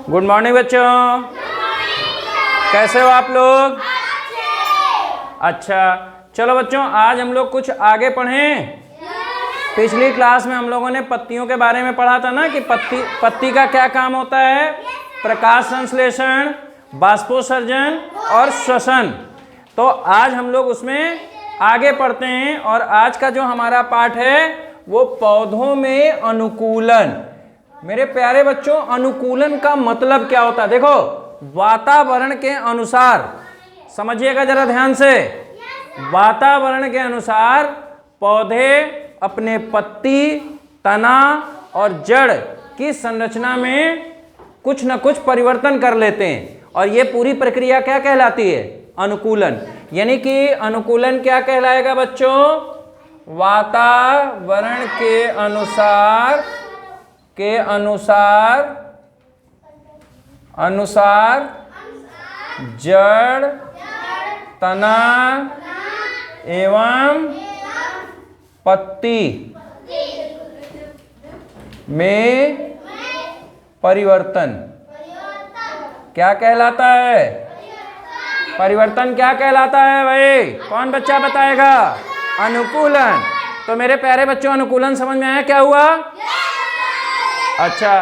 Good morning बच्चों। कैसे हो आप लोग? अच्छा, चलो बच्चों आज हम लोग कुछ आगे पढ़ें। पिछली क्लास में हम लोगों ने पत्तियों के बारे में पढ़ा था ना कि पत्ती का क्या काम होता है। प्रकाश संश्लेषण, बाष्पोत्सर्जन और श्वसन। तो आज हम लोग उसमें आगे पढ़ते हैं और आज का जो हमारा पाठ है वो पौधों में अनुकूलन। मेरे प्यारे बच्चों, अनुकूलन का मतलब क्या होता है? देखो, वातावरण के अनुसार, समझिएगा जरा ध्यान से, वातावरण के अनुसार पौधे अपने पत्ती, तना और जड़ की संरचना में कुछ न कुछ परिवर्तन कर लेते हैं और ये पूरी प्रक्रिया क्या कहलाती है? अनुकूलन। यानी कि अनुकूलन क्या कहलाएगा बच्चों? वातावरण के अनुसार जड़, तना एवं पत्ती में परिवर्तन क्या कहलाता है? परिवर्तन क्या कहलाता है भाई? कौन बच्चा बताएगा? अनुकूलन। तो मेरे प्यारे बच्चों, अनुकूलन समझ में आया क्या हुआ? अच्छा,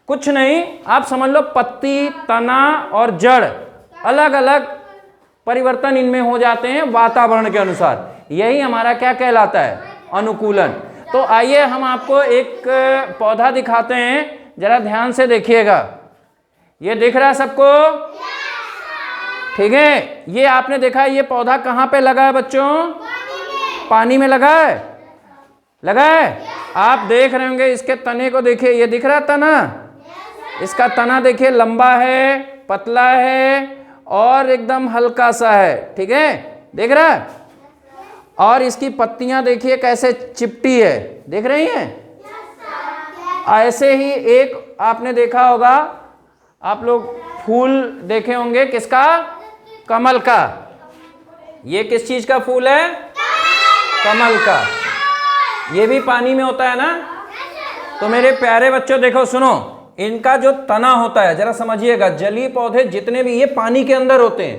कुछ नहीं, आप समझ लो पत्ती, तना और जड़ अलग अलग परिवर्तन इनमें हो जाते हैं वातावरण के अनुसार। यही हमारा क्या कहलाता है? अनुकूलन। तो आइए हम आपको एक पौधा दिखाते हैं, जरा ध्यान से देखिएगा। ये दिख रहा है सबको? ठीक है, ये आपने देखा है, ये पौधा कहाँ पे लगा है बच्चों? पानी में लगा है। लगा है? आप देख रहे होंगे, इसके तने को देखिए, ये दिख रहा है तना? इसका तना देखिए, लंबा है, पतला है और एकदम हल्का सा है। ठीक है, देख रहा है? और इसकी पत्तियां देखिए कैसे चिपटी है, देख रही हैं? ऐसे ही एक आपने देखा होगा, आप लोग फूल देखे होंगे, किसका? कमल का। ये किस चीज का फूल है? कमल का। ये भी पानी में होता है ना? तो मेरे प्यारे बच्चों देखो, सुनो, इनका जो तना होता है, जरा समझिएगा, जलीय पौधे जितने भी ये पानी के अंदर होते हैं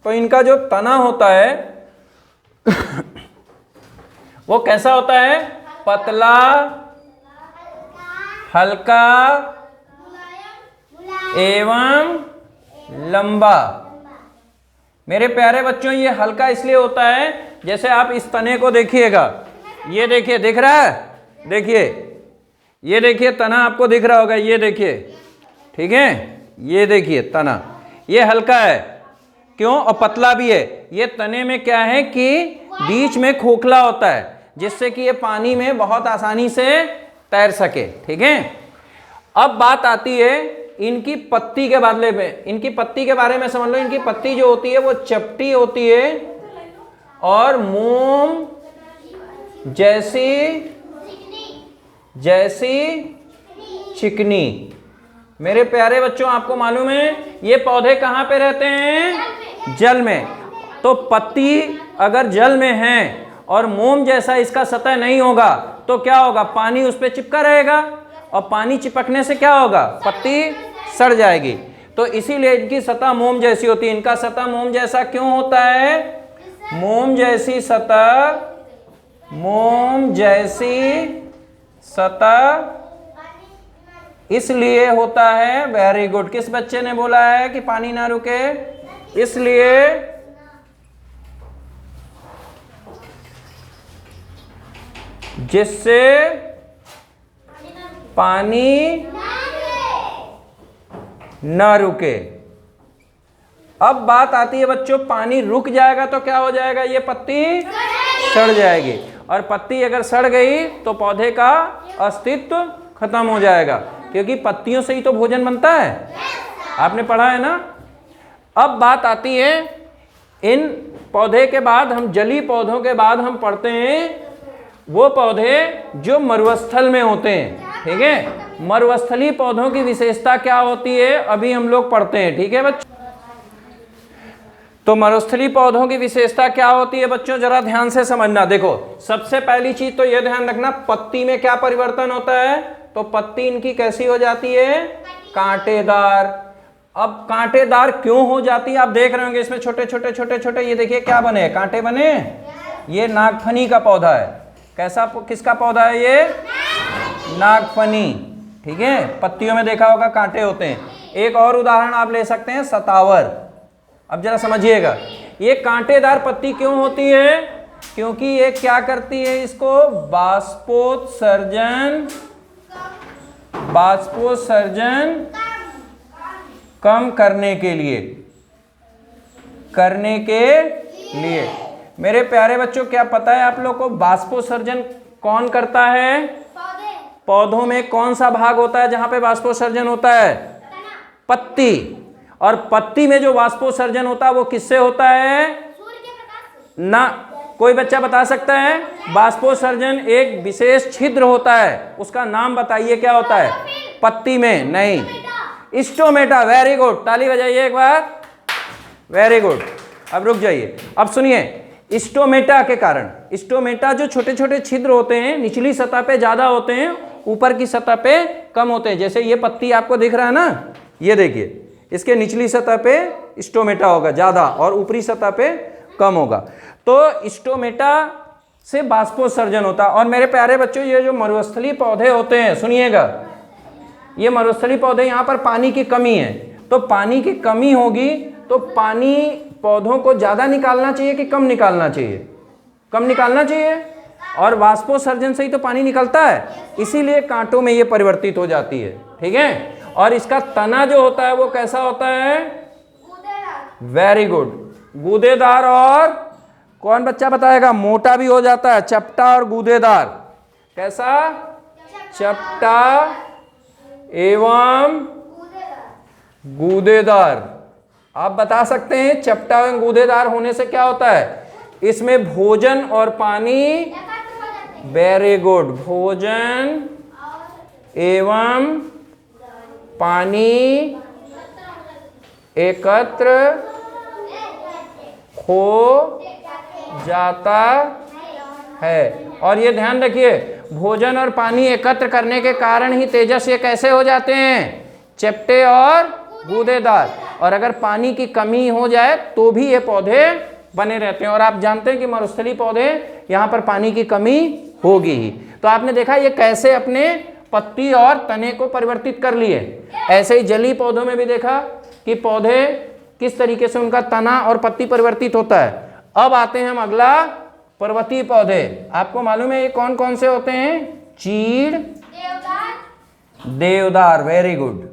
तो इनका जो तना होता है वो कैसा होता है? पतला, हल्का एवं लंबा। मेरे प्यारे बच्चों, ये हल्का इसलिए होता है, जैसे आप इस तने को देखिएगा, ये देखिए, दिख रहा है? देखिए, ये देखिए तना आपको दिख रहा होगा, ये देखिए, ठीक है, ये देखिए तना, ये हल्का है, क्यों? और पतला भी है। ये तने में क्या है कि बीच में खोखला होता है, जिससे कि ये पानी में बहुत आसानी से तैर सके। ठीक है, अब बात आती है इनकी पत्ती के बदले में। इनकी पत्ती के बारे में समझ लो। इनकी पत्ती जो होती है वो चपटी होती है और मोम जैसी चिकनी। मेरे प्यारे बच्चों, आपको मालूम है ये पौधे कहाँ पे रहते हैं? जल में। तो पत्ती अगर जल में है और मोम जैसा इसका सतह नहीं होगा तो क्या होगा? पानी उस पर चिपका रहेगा और पानी चिपकने से क्या होगा? पत्ती सड़ जाएगी। तो इसीलिए इनकी सतह मोम जैसी होती है। इनका सतह मोम जैसा क्यों होता है? मोम जैसी सतह इसलिए होता है। Very good. किस बच्चे ने बोला है कि पानी ना रुके? इसलिए जिससे पानी ना रुके। अब बात आती है बच्चों, पानी रुक जाएगा तो क्या हो जाएगा? ये पत्ती सड़ जाएगी और पत्ती अगर सड़ गई तो पौधे का अस्तित्व खत्म हो जाएगा, क्योंकि पत्तियों से ही तो भोजन बनता है। आपने पढ़ा है ना? अब बात आती है इन पौधे के बाद, हम जलीय पौधों के बाद हम पढ़ते हैं वो पौधे जो मरुस्थल में होते हैं। ठीक है, मरुस्थलीय पौधों की विशेषता क्या होती है अभी हम लोग पढ़ते हैं। ठीक है बच्चों, तो मरुस्थलीय पौधों की विशेषता क्या होती है बच्चों? जरा ध्यान से समझना। देखो, सबसे पहली चीज तो यह ध्यान रखना, पत्ती में क्या परिवर्तन होता है? तो पत्ती इनकी कैसी हो जाती है? कांटेदार। अब कांटेदार क्यों हो जाती है आप देख रहे होंगे, इसमें छोटे छोटे छोटे छोटे ये देखिए क्या बने, कांटे बने। ये नागफनी का पौधा है। कैसा, किसका पौधा है ये? नागफनी। ठीक है, पत्तियों में देखा होगा कांटे होते हैं। एक और उदाहरण आप ले सकते हैं, सतावर। अब जरा समझिएगा, ये कांटेदार पत्ती क्यों होती है? क्योंकि ये क्या करती है, इसको बाष्पोत्सर्जन कम करने के लिए। मेरे प्यारे बच्चों, क्या पता है आप लोग को बाष्पोत्सर्जन कौन करता है? पौधों में कौन सा भाग होता है जहां पे बाष्पोत्सर्जन होता है? पत्ती। और पत्ती में जो बाष्पोत्सर्जन होता है वो किससे होता है? ना, कोई बच्चा बता सकता है? बाष्पोत्सर्जन एक विशेष छिद्र होता है, उसका नाम बताइए क्या होता है? पत्ती में नहीं, स्टोमेटा। वेरी गुड, ताली बजाइए एक बार, वेरी गुड। अब रुक जाइए, अब सुनिए। स्टोमेटा के कारण, स्टोमेटा जो छोटे छोटे छिद्र होते हैं निचली सतह पे ज्यादा होते हैं, ऊपर की सतह पे कम होते हैं। जैसे ये पत्ती आपको दिख रहा है ना, ये देखिए, इसके निचली सतह पे स्टोमेटा होगा ज्यादा और ऊपरी सतह पे कम होगा। तो स्टोमेटा से बाष्पोत्सर्जन होता है। और मेरे प्यारे बच्चों, ये जो मरुस्थलीय पौधे होते हैं, सुनिएगा, ये मरुस्थलीय पौधे, यहाँ पर पानी की कमी है, तो पानी की कमी होगी तो पानी पौधों को ज्यादा निकालना चाहिए कि कम निकालना चाहिए? कम निकालना चाहिए। और बाष्पोत्सर्जन से ही तो पानी निकलता है, इसीलिए कांटों में ये परिवर्तित हो जाती है। ठीक है, और इसका तना जो होता है वो कैसा होता है? वेरी गुड, गूदेदार। और कौन बच्चा बताएगा? मोटा भी हो जाता है, चपटा और गूदेदार। कैसा? चपटा एवं गूदेदार। आप बता सकते हैं चपटा एवं गूदेदार होने से क्या होता है? इसमें भोजन और पानी, वेरी गुड, भोजन एवं पानी एकत्र हो जाता है। और ये ध्यान रखिए, भोजन और पानी एकत्र करने के कारण ही तेजस ये कैसे हो जाते हैं? चपटे और गूदेदार। और अगर पानी की कमी हो जाए तो भी ये पौधे बने रहते हैं। और आप जानते हैं कि मरुस्थलीय पौधे, यहाँ पर पानी की कमी होगी ही। तो आपने देखा ये कैसे अपने पत्ती और तने को परिवर्तित कर लिए। ऐसे ही जलीय पौधों में भी देखा कि पौधे किस तरीके से उनका तना और पत्ती परिवर्तित होता है। अब आते हैं हम अगला, पर्वतीय पौधे। आपको मालूम है ये कौन कौन से होते हैं? चीड़, देवदार, वेरी गुड।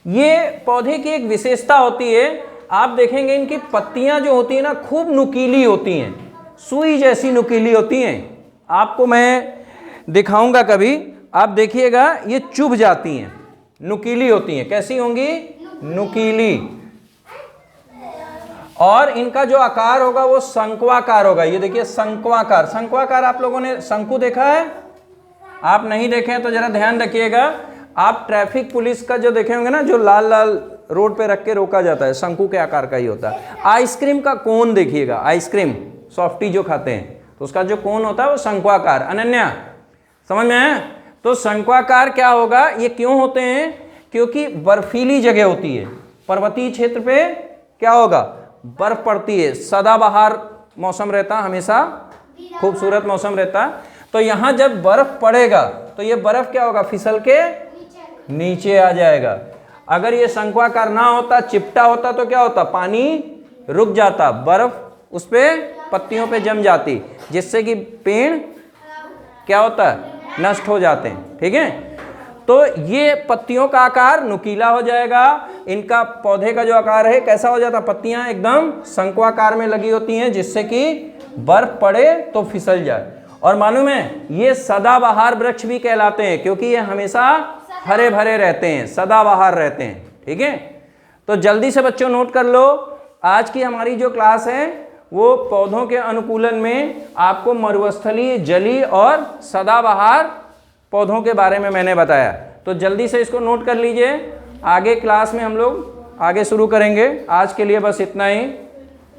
ये पौधे की एक विशेषता होती है, आप देखेंगे इनकी पत्तियां जो होती है ना, खूब नुकीली होती हैं, सुई जैसी नुकीली होती हैं। आपको मैं दिखाऊंगा कभी, आप देखिएगा, ये चुभ जाती हैं, नुकीली होती हैं। कैसी होंगी? नुकीली। और इनका जो आकार होगा वो शंक्वाकार होगा। ये देखिए, शंक्वाकार। शंक्वाकार आप लोगों ने शंकु देखा है? आप नहीं देखे हैं तो जरा ध्यान रखिएगा। आप ट्रैफिक पुलिस का जो देखे होंगे ना, जो लाल लाल रोड पे रख के रोका जाता है, शंकु के आकार का ही होता है। आइसक्रीम का कोन देखिएगा, आइसक्रीम सॉफ्टी जो खाते हैं तो उसका जो कोन होता है वो शंक्वाकार। अनन्या, समझ में है? तो शंक्वाकार क्या होगा? ये क्यों होते हैं? क्योंकि बर्फीली जगह होती है, पर्वतीय क्षेत्र पे क्या होगा? बर्फ पड़ती है, सदाबहार मौसम रहता, हमेशा खूबसूरत मौसम रहता। तो यहाँ जब बर्फ पड़ेगा तो ये बर्फ क्या होगा? फिसल के नीचे आ जाएगा। अगर ये शंक्वाकार ना होता, चिपटा होता, तो क्या होता? पानी रुक जाता, बर्फ उस पे पत्तियों पे जम जाती, जिससे कि पेड़ क्या होता है? नष्ट हो जाते हैं। ठीक है, तो ये पत्तियों का आकार नुकीला हो जाएगा। इनका पौधे का जो आकार है कैसा हो जाता? पत्तियां एकदम शंक्वाकार में लगी होती हैं, जिससे कि बर्फ पड़े तो फिसल जाए। और मालूम है, ये सदाबहार वृक्ष भी कहलाते हैं, क्योंकि ये हमेशा हरे भरे रहते हैं, सदाबहार रहते हैं। ठीक है, तो जल्दी से बच्चों नोट कर लो, आज की हमारी जो क्लास है वो पौधों के अनुकूलन में आपको मरुस्थलीय, जलीय और सदाबहार पौधों के बारे में मैंने बताया। तो जल्दी से इसको नोट कर लीजिए, आगे क्लास में हम लोग आगे शुरू करेंगे। आज के लिए बस इतना ही।